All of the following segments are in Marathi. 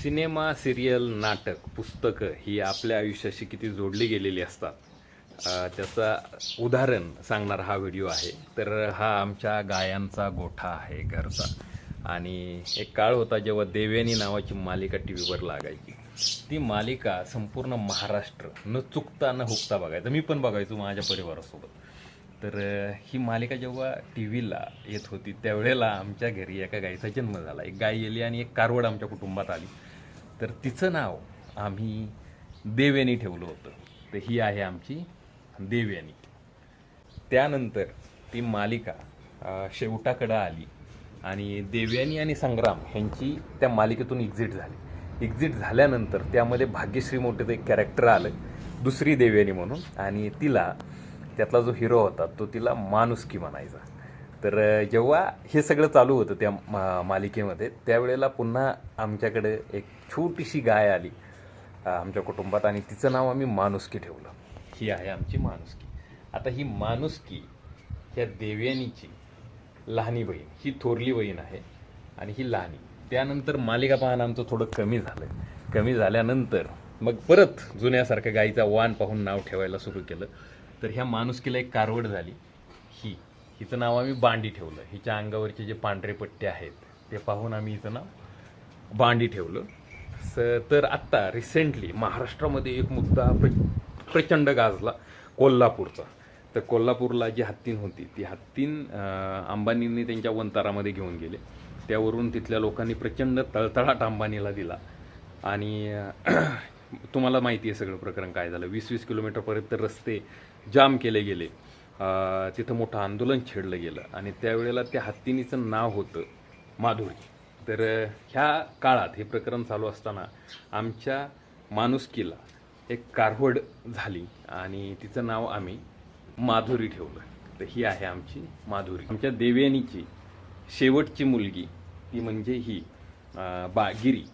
सिनेमा, सिरियल, नाटक, पुस्तकं ही आपल्या आयुष्याशी किती जोडली गेलेली असतात त्याचा उदाहरण सांगणारा हा व्हिडिओ आहे. तर हा आमच्या गायांचा गोठा आहे घरचा. आणि एक काळ होता जेव्हा देवयानी नावाची मालिका टी व्हीवर लागायची. ती मालिका संपूर्ण महाराष्ट्र न चुकता न हुकता बघायचं. मी पण बघायचो माझ्या परिवारासोबत. तर ही मालिका जेव्हा टी व्हीला येत होती त्यावेळेला आमच्या घरी एका गाईचा जन्म झाला. एक गाय गेली आणि एक कारवड आमच्या कुटुंबात आली. तर तिचं नाव आम्ही देवयानी ठेवलं होतं. तर ही आहे आमची देवयानी. त्यानंतर ती मालिका शेवटाकडं आली आणि देवयानी आणि संग्राम ह्यांची त्या मालिकेतून एक्झिट झाली. एक्झिट झाल्यानंतर त्यामध्ये भाग्यश्री मोठेचं एक कॅरेक्टर आलं, दुसरी देवयानी म्हणून. आणि तिला त्यातला जो हिरो होता तो तिला माणुसकी म्हणायचा. तर जेव्हा हे सगळं चालू होतं त्या मालिकेमध्ये त्यावेळेला पुन्हा आमच्याकडे एक छोटीशी गाय आली आमच्या कुटुंबात आणि तिचं नाव आम्ही माणुसकी ठेवलं. ही आहे आमची माणुसकी. आता ही माणुसकी ह्या देवयानीची लहानी बहीण, ही थोरली बहीण आहे आणि ही लहानी. त्यानंतर मालिका पाहणं आमचं थोडं कमी झालं. कमी झाल्यानंतर मग परत जुन्यासारखं गाईचा वाण पाहून नाव ठेवायला सुरू केलं. तर ह्या माणुसकीला एक कारवड झाली. हिचं नाव आम्ही बांडी ठेवलं. हिच्या अंगावरचे जे पांढरे पट्टे आहेत ते पाहून आम्ही हिचं नाव बांडी ठेवलं. तर आत्ता रिसेंटली महाराष्ट्रामध्ये एक मुद्दा प्रचंड गाजला, कोल्हापूरचा. तर कोल्हापूरला जी हत्तीन होती ती हत्तीन अंबानींनी त्यांच्या वंतारामध्ये घेऊन गेले. त्यावरून तिथल्या लोकांनी प्रचंड तळतळाट अंबानीला दिला. आणि तुम्हाला माहिती आहे सगळं प्रकरण काय झालं. 20-20 किलोमीटरपर्यंत रस्ते जाम केले गेले. तिथं मोठं आंदोलन छेडलं गेलं आणि त्यावेळेला त्या हत्तीनीचं नाव होतं माधुरी. तर ह्या काळात हे प्रकरण चालू असताना आमच्या माणुसकीला एक कारवड झाली आणि तिचं नाव आम्ही माधुरी ठेवलं. तर ही आहे आमची माधुरी. आमच्या देवयानीची शेवटची मुलगी ती म्हणजे ही गिरी.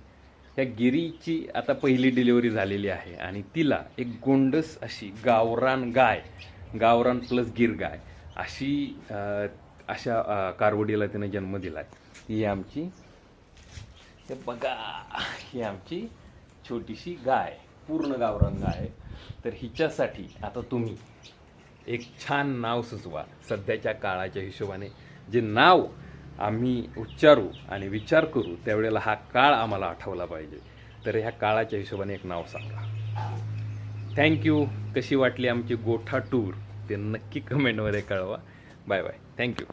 ह्या गिरीची आता पहिली डिलिव्हरी झालेली आहे आणि तिला एक गोंडस अशी गावरान गाय, गावरान प्लस गिर गाय अशा कारवडीला तिने जन्म दिला. ही आमची, हे बघा, ही आमची छोटीशी गाय, पूर्ण गावरान गाय. तर हिच्यासाठी आता तुम्ही एक छान नाव सुचवा. सध्याच्या काळाच्या हिशोबाने जे नाव आम्ही उच्चारू आणि विचार करू त्यावेळेला हा काळ आम्हाला आठवला पाहिजे. तर ह्या काळाच्या हिशोबाने एक नाव सांगा. थँक्यू. कशी वाटली आमची गोठा टूर ते नक्की कमेंटमध्ये कळवा. Bye bye. थँक्यू.